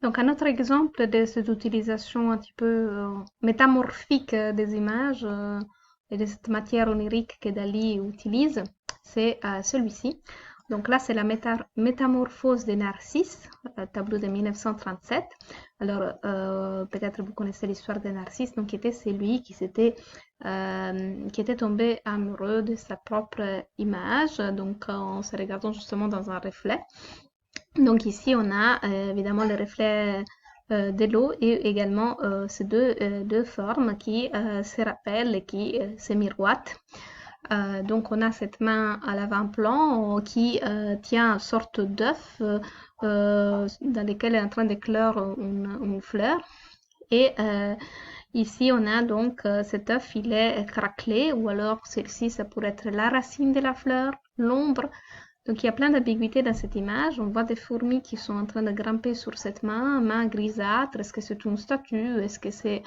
Donc, un autre exemple de cette utilisation un petit peu métamorphique des images et de cette matière onirique que Dali utilise, c'est celui-ci. Donc là, c'est la métamorphose des Narcisses, tableau de 1937. Alors, peut-être vous connaissez l'histoire des Narcisses, donc qui était celui qui était tombé amoureux de sa propre image, donc en se regardant justement dans un reflet. Donc ici, on a évidemment le reflet de l'eau et également ces deux formes qui se rappellent et qui se miroitent. Donc on a cette main à l'avant-plan qui tient une sorte d'œuf dans lequel est en train d'éclore une fleur. Et ici, on a donc cet œuf, il est craquelé, ou alors celle-ci, ça pourrait être la racine de la fleur, l'ombre. Donc il y a plein d'ambiguïtés dans cette image. On voit des fourmis qui sont en train de grimper sur cette main grisâtre. Est-ce que c'est une statue? Est-ce que c'est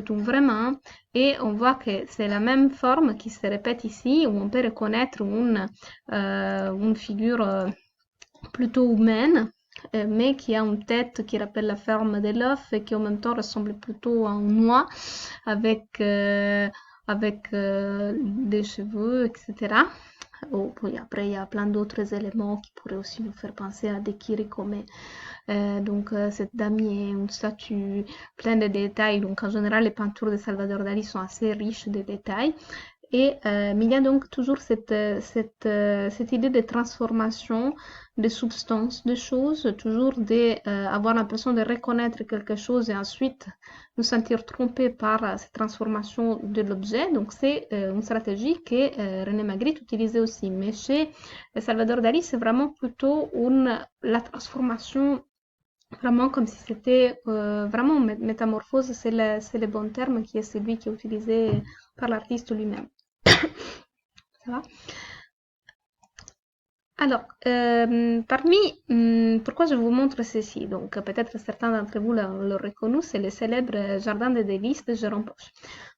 une vraie main? Et on voit que c'est la même forme qui se répète ici, où on peut reconnaître une figure plutôt humaine, mais qui a une tête qui rappelle la forme de l'œuf et qui en même temps ressemble plutôt à une noix avec des cheveux, etc. Oh, puis après, il y a plein d'autres éléments qui pourraient aussi nous faire penser à des Kirikome. Donc, cette damier, une statue, plein de détails. Donc, en général, les peintures de Salvador Dali sont assez riches de détails. Mais il y a donc toujours cette idée de transformation des substances, des choses, toujours d'avoir l'impression de reconnaître quelque chose et ensuite nous sentir trompés par cette transformation de l'objet. Donc c'est une stratégie que René Magritte utilisait aussi. Mais chez Salvador Dali, c'est vraiment plutôt la transformation, vraiment comme si c'était vraiment une métamorphose, c'est le bon terme qui est celui qui est utilisé par l'artiste lui-même. Ça va? Alors, pourquoi je vous montre ceci? Donc, peut-être certains d'entre vous l'ont reconnu, c'est le célèbre Jardin des délices de Jérôme Bosch.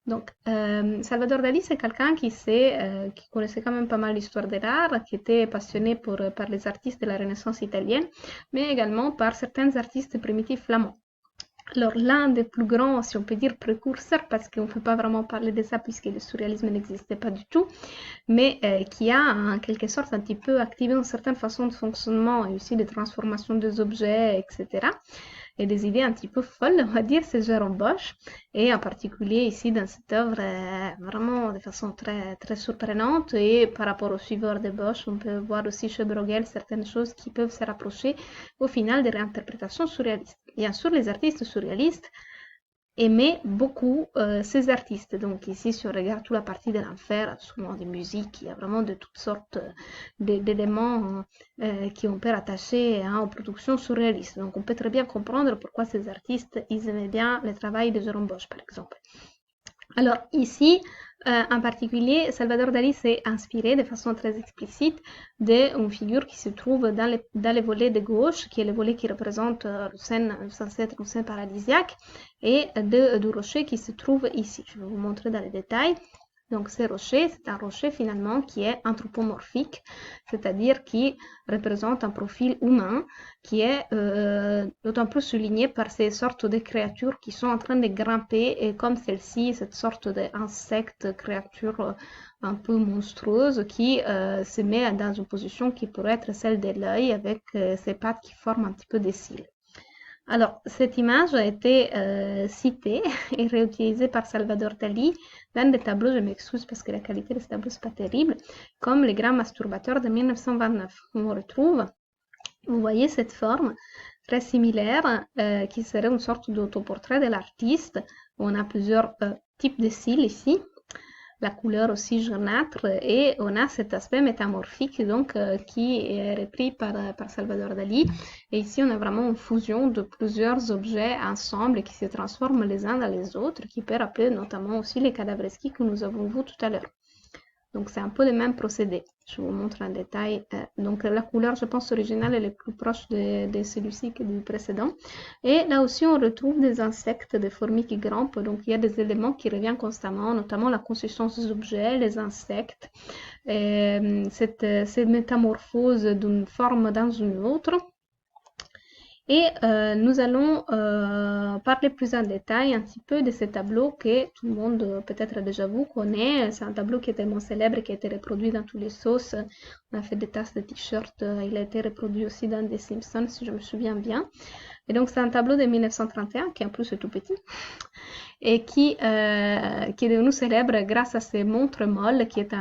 Donc, Salvador Dali, c'est quelqu'un qui connaissait quand même pas mal l'histoire de l'art, qui était passionné par les artistes de la Renaissance italienne, mais également par certains artistes primitifs flamands. Alors, l'un des plus grands, si on peut dire, précurseurs, parce qu'on ne peut pas vraiment parler de ça puisque le surréalisme n'existait pas du tout, mais qui a en quelque sorte un petit peu activé une certaine façon de fonctionnement et aussi de transformation des objets, etc. Et des idées un petit peu folles, on va dire, c'est Jérôme Bosch. Et en particulier ici dans cette œuvre, vraiment de façon très, très surprenante. Et par rapport aux suiveurs de Bosch, on peut voir aussi chez Bruegel certaines choses qui peuvent se rapprocher au final des réinterprétations surréalistes. Bien sûr, les artistes surréalistes aimaient beaucoup ces artistes. Donc ici, si on regarde toute la partie de l'enfer, souvent des musiques, il y a vraiment de toutes sortes d'éléments qui on peut rattacher aux productions surréalistes. Donc on peut très bien comprendre pourquoi ces artistes, ils aimaient bien le travail de Jérôme Bosch, par exemple. Alors ici, en particulier, Salvador Dali s'est inspiré de façon très explicite d'une figure qui se trouve dans le volet de gauche, qui est le volet qui représente le Seine, censé être une scène paradisiaque, et du rocher qui se trouve ici. Je vais vous montrer dans les détails. Donc ce rocher, c'est un rocher finalement qui est anthropomorphique, c'est-à-dire qui représente un profil humain qui est d'autant plus souligné par ces sortes de créatures qui sont en train de grimper, et comme celle-ci, cette sorte d'insecte, créature un peu monstrueuse qui se met dans une position qui pourrait être celle de l'œil avec ses pattes qui forment un petit peu des cils. Alors, cette image a été citée et réutilisée par Salvador Dali dans des tableaux, je m'excuse parce que la qualité de ce tableau n'est pas terrible, comme Les Grands Masturbateurs de 1929. On retrouve, vous voyez cette forme très similaire qui serait une sorte d'autoportrait de l'artiste. On a plusieurs types de cils ici, la couleur aussi jaunâtre, et on a cet aspect métamorphique donc qui est repris par Salvador Dali. Et ici, on a vraiment une fusion de plusieurs objets ensemble qui se transforment les uns dans les autres, qui peut rappeler notamment aussi les cadavresques que nous avons vus tout à l'heure. Donc c'est un peu le même procédé. Je vous montre en détail. Donc la couleur, je pense, originale, elle est plus proche de celui-ci que du précédent. Et là aussi, on retrouve des insectes, des fourmis qui grimpent. Donc il y a des éléments qui reviennent constamment, notamment la consistance des objets, les insectes, cette métamorphose d'une forme dans une autre. Et nous allons parler plus en détail un petit peu de ce tableau que tout le monde peut-être déjà vous connaît. C'est un tableau qui est tellement célèbre, qui a été reproduit dans tous les sauces. On a fait des tasses de t-shirts. Il a été reproduit aussi dans des Simpsons, si je me souviens bien. Et donc c'est un tableau de 1931 qui en plus est tout petit et qui est devenu célèbre grâce à ces montres molles, qui est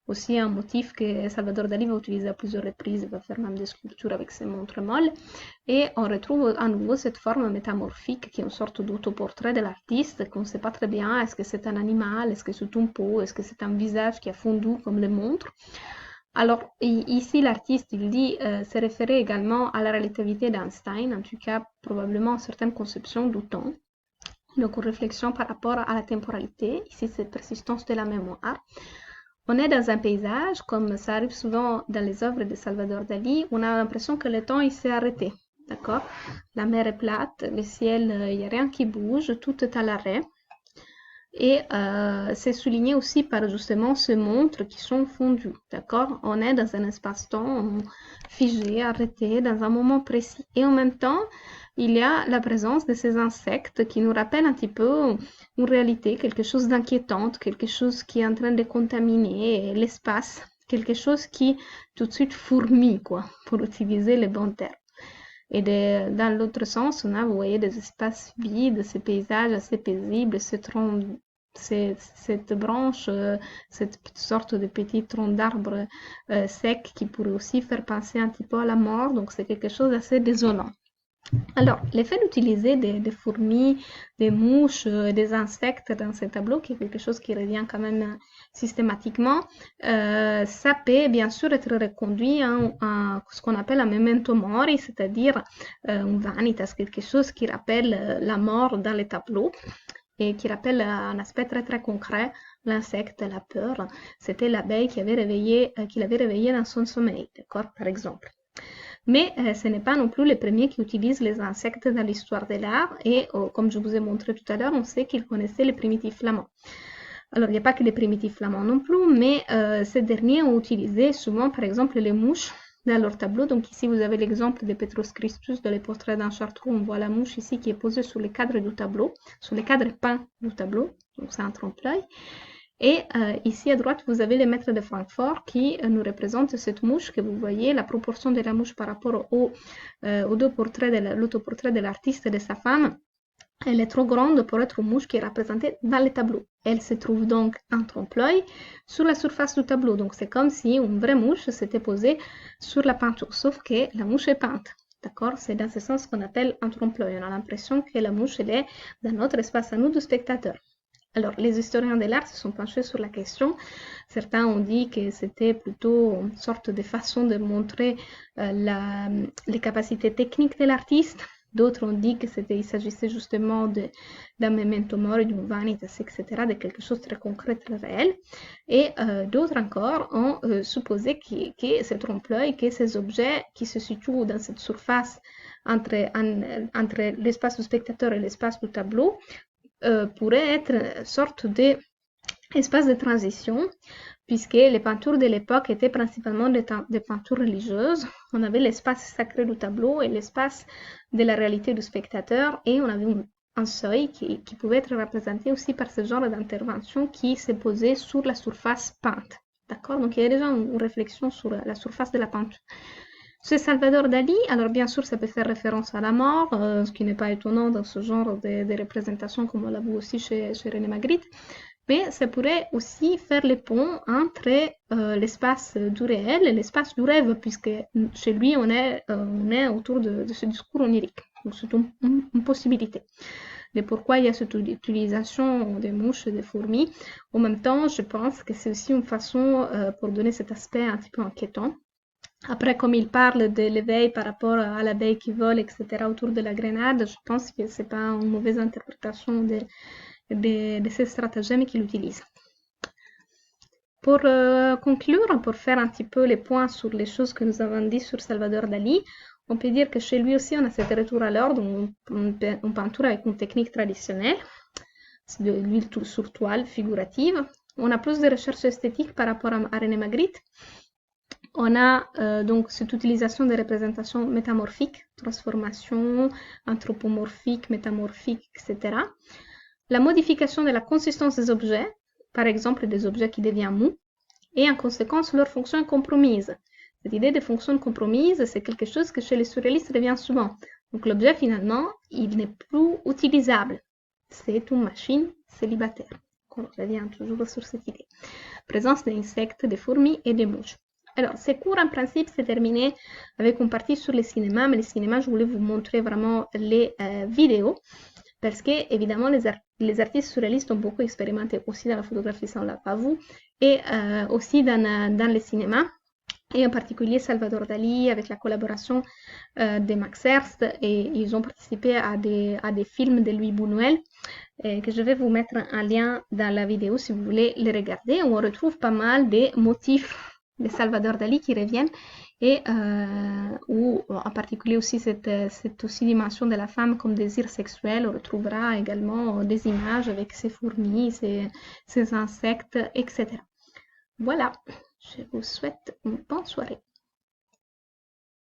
aussi un motif que Salvador Dali va utiliser à plusieurs reprises. Il va faire même des sculptures avec ces montres molles. Et on retrouve à nouveau cette forme métamorphique qui est une sorte d'autoportrait de l'artiste, qu'on ne sait pas très bien, est-ce que c'est un animal, est-ce que c'est une peau, est-ce que c'est un visage qui a fondu comme les montres. Alors ici l'artiste il dit se référer également à la relativité d'Einstein, en tout cas probablement à certaines conceptions du temps. Donc, une réflexion par rapport à la temporalité. Ici, c'est persistance de la mémoire. On est dans un paysage, comme ça arrive souvent dans les œuvres de Salvador Dali, on a l'impression que le temps, il s'est arrêté. D'accord? La mer est plate, le ciel, il n'y a rien qui bouge, tout est à l'arrêt. Et c'est souligné aussi par justement ces montres qui sont fondues. D'accord? On est dans un espace-temps figé, arrêté, dans un moment précis. Et en même temps, il y a la présence de ces insectes qui nous rappellent un petit peu une réalité, quelque chose d'inquiétant, quelque chose qui est en train de contaminer l'espace, quelque chose qui tout de suite fourmille, quoi, pour utiliser les bons termes. Et dans l'autre sens, on a, vous voyez, des espaces vides, ces paysages assez paisibles, cette branche, cette sorte de petit tronc d'arbre sec qui pourrait aussi faire penser un petit peu à la mort. Donc, c'est quelque chose d'assez désolant. Alors, l'effet d'utiliser des fourmis, des mouches, des insectes dans ces tableaux, qui est quelque chose qui revient quand même systématiquement, ça peut bien sûr être reconduit à ce qu'on appelle un memento mori, c'est-à-dire un vanitas, quelque chose qui rappelle la mort dans les tableaux et qui rappelle un aspect très très concret, l'insecte, la peur. C'était l'abeille qui l'avait réveillé dans son sommeil, d'accord, par exemple. Mais ce n'est pas non plus les premiers qui utilisent les insectes dans l'histoire de l'art. Et comme je vous ai montré tout à l'heure, on sait qu'ils connaissaient les primitifs flamands. Alors, il n'y a pas que les primitifs flamands non plus, mais ces derniers ont utilisé souvent, par exemple, les mouches dans leur tableau. Donc ici, vous avez l'exemple de Petros Christus dans les portraits d'un Chartreux. On voit la mouche ici qui est posée sur les cadres du tableau, sur les cadres peints du tableau. Donc c'est un trompe-l'œil. Et ici à droite, vous avez les maîtres de Francfort qui nous représentent cette mouche que vous voyez, la proportion de la mouche par rapport aux deux portraits l'autoportrait de l'artiste et de sa femme. Elle est trop grande pour être une mouche qui est représentée dans les tableaux. Elle se trouve donc en trompe-l'œil sur la surface du tableau. Donc c'est comme si une vraie mouche s'était posée sur la peinture, sauf que la mouche est peinte. D'accord? C'est dans ce sens qu'on appelle un trompe-l'œil. On a l'impression que la mouche, elle est dans notre espace à nous de spectateurs. Alors, les historiens de l'art se sont penchés sur la question. Certains ont dit que c'était plutôt une sorte de façon de montrer les capacités techniques de l'artiste. D'autres ont dit qu'il s'agissait justement d'un memento mori, d'une vanitas, etc., de quelque chose de très concret, très réel. Et d'autres encore ont supposé que ce trompe-l'œil, que ces objets qui se situent dans cette surface entre l'espace du spectateur et l'espace du tableau, pourrait être une sorte d'espace de transition, puisque les peintures de l'époque étaient principalement des peintures religieuses. On avait l'espace sacré du tableau et l'espace de la réalité du spectateur, et on avait un seuil qui pouvait être représenté aussi par ce genre d'intervention qui s'est posé sur la surface peinte. D'accord? Donc il y a déjà une réflexion sur la surface de la peinture. C'est Salvador Dali, alors bien sûr ça peut faire référence à la mort, ce qui n'est pas étonnant dans ce genre de représentation comme on l'a vu aussi chez René Magritte, mais ça pourrait aussi faire le pont entre l'espace du réel et l'espace du rêve, puisque chez lui on est autour de ce discours onirique, donc c'est une possibilité. Mais pourquoi il y a cette utilisation des mouches et des fourmis? En même temps, je pense que c'est aussi une façon pour donner cet aspect un petit peu inquiétant. Après, comme il parle de l'éveil par rapport à l'abeille qui vole, etc., autour de la grenade, je pense que ce n'est pas une mauvaise interprétation de ces stratagèmes qu'il utilise. Pour conclure, pour faire un petit peu les points sur les choses que nous avons dit sur Salvador Dali, on peut dire que chez lui aussi, on a cet retour à l'ordre, une peinture avec une technique traditionnelle, c'est de l'huile sur toile figurative. On a plus de recherches esthétiques par rapport à René Magritte. On a donc cette utilisation des représentations métamorphiques, transformation, anthropomorphique, métamorphique, etc. La modification de la consistance des objets, par exemple des objets qui deviennent mous, et en conséquence leur fonction est compromise. Cette idée de fonction compromise, c'est quelque chose que chez les surréalistes revient souvent. Donc l'objet finalement, il n'est plus utilisable. C'est une machine célibataire. On revient toujours sur cette idée. Présence d'insectes, de fourmis et de mouches. Alors, ces cours, en principe, c'est terminé avec une partie sur le cinéma, mais le cinéma, je voulais vous montrer vraiment les vidéos, parce que, évidemment, les artistes surréalistes ont beaucoup expérimenté aussi dans la photographie sans la pavou, et aussi dans le cinéma, et en particulier Salvador Dali, avec la collaboration de Max Ernst, et ils ont participé à des films de Louis Buñuel, que je vais vous mettre un lien dans la vidéo si vous voulez les regarder, où on retrouve pas mal de motifs de Salvador Dali qui reviennent et où en particulier aussi cette aussi dimension de la femme comme désir sexuel, on retrouvera également des images avec ces fourmis, ces insectes, etc. Voilà, je vous souhaite une bonne soirée.